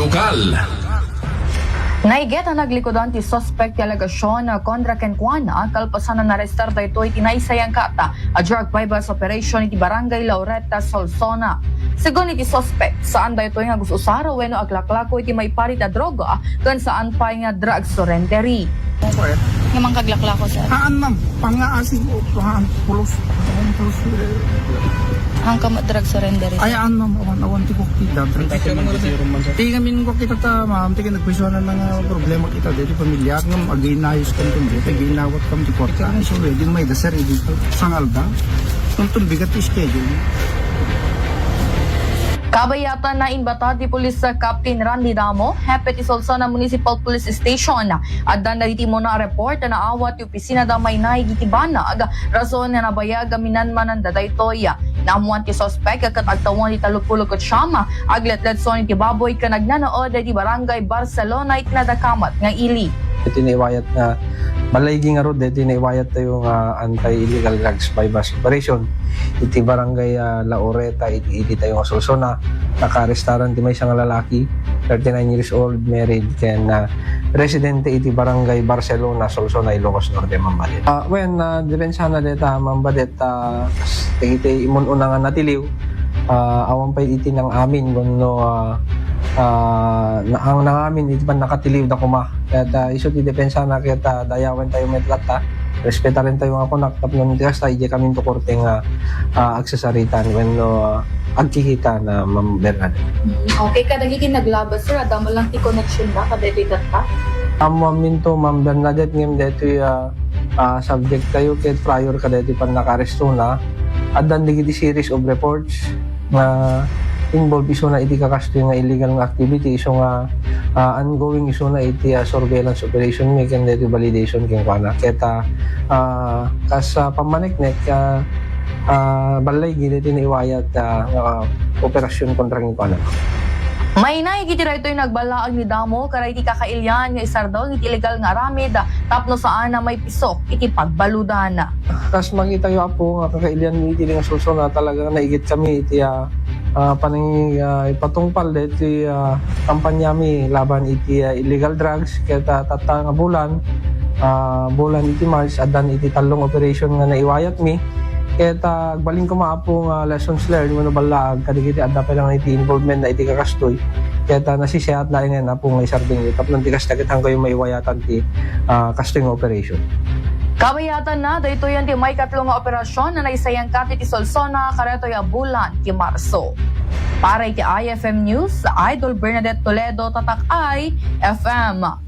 Lokal. Naigeta naglikodan ti suspect ti alegasyon kontra ken Juana kalpasan na narestar daytoy tinaysayang kata a drug bypass operation iti Barangay Laureta, Solsona. Sigon iti suspect saan daytoy nga gusto usara wenno aglaklako iti may parit a droga ken saan pa nga drug surrendery. Okay. Nga mang kaglaklako sir. Haan ma'am, pangaasing o haan pulos. Ang kama drug surrendery. Ayaan ma'am, awan ti ko kita. Ti kami ko kita ta ma'am, ti nagpisuanan na nga problema kita dito pamilya ngam aginayos kan kun dito ginawat kam ti kwarta. So din may dasar dito sangalda. Tuntun bigat ti schedule. Kabayatan na inbata ti Police Captain Randy Damo, Hepe ti Solsona Municipal Police Station. Addan na iti mo na report na naawat ti opisina da may naigitibanag. Rason na nabayag minanmanan da daytoy. Naamuan ti suspect katagtawon ti talupulog at siyama. Aglet-let son ti baboy ka nagnanood ti Barangay Barcelona it nadakamat nga ili. Ito naiwayat nga malaygi nga ro dito naiwayat tayo nga anti-illegal drugs bypass operation iti Barangay Laureta iti tayo nga Solsona nakarestaran ti may isang lalaki 39 years old married ken residente iti Barangay Barcelona Solsona Ilocos Norte Mambadet. When depensa na deta Mambadet iti imon una nga natiliw awan pa iti nang amin kuno ang nangamin iti pan nakatiliw da kuma kaya iso ti depensa na kaya dayawan tayo metlata respeta rin tayo nga kunak tapnon ti kasta ije kami to korte nga aksesaritan when agkikita na Ma'am Bernadette. Okay, kadagigin naglabas sir, adamo lang ti connection ba kadetikat ka? Minto Ma'am Bernadette ngem dito subject tayo kaya prior ka dito pan nakaresto na adan digiti series of reports na involved iso na iti kakasto nga illegal nga activity iso nga ongoing iso na iti surveillance operation may ken dito validation ken kana keta kas pamaneknek balay gid iti naiwayat operasyon kontra ken kana. May naigitira ito'y nagbalaag ni Damo karay iti kakailyan nga isardol iti illegal nga aramid tapno saan na may pisok iti pagbaludan. Kas makita yo apo nga kakailyan mi iti nga Solsona talaga naigit kami iti panang ipatungpal iti kampanya mi laban iti illegal drugs kaya tata nga bulan iti March adan iti talong operation nga naiwayat mi kaya agbaling ko maapo nga lessons learned mo balag kadigiti adda pa lang iti involvement na iti kakastoy kaya nasisiat na nga na po nga isarding itap ng tikas tagitan ko yung maiwayatan ti casting operation. Kabayatan na dayto yan ti may katlong nga operasyon na naisayang kati ti Solsona karetoy a bulan ti Marso. Para iti IFM News, Idol Bernadette Toledo, Tatak I FM.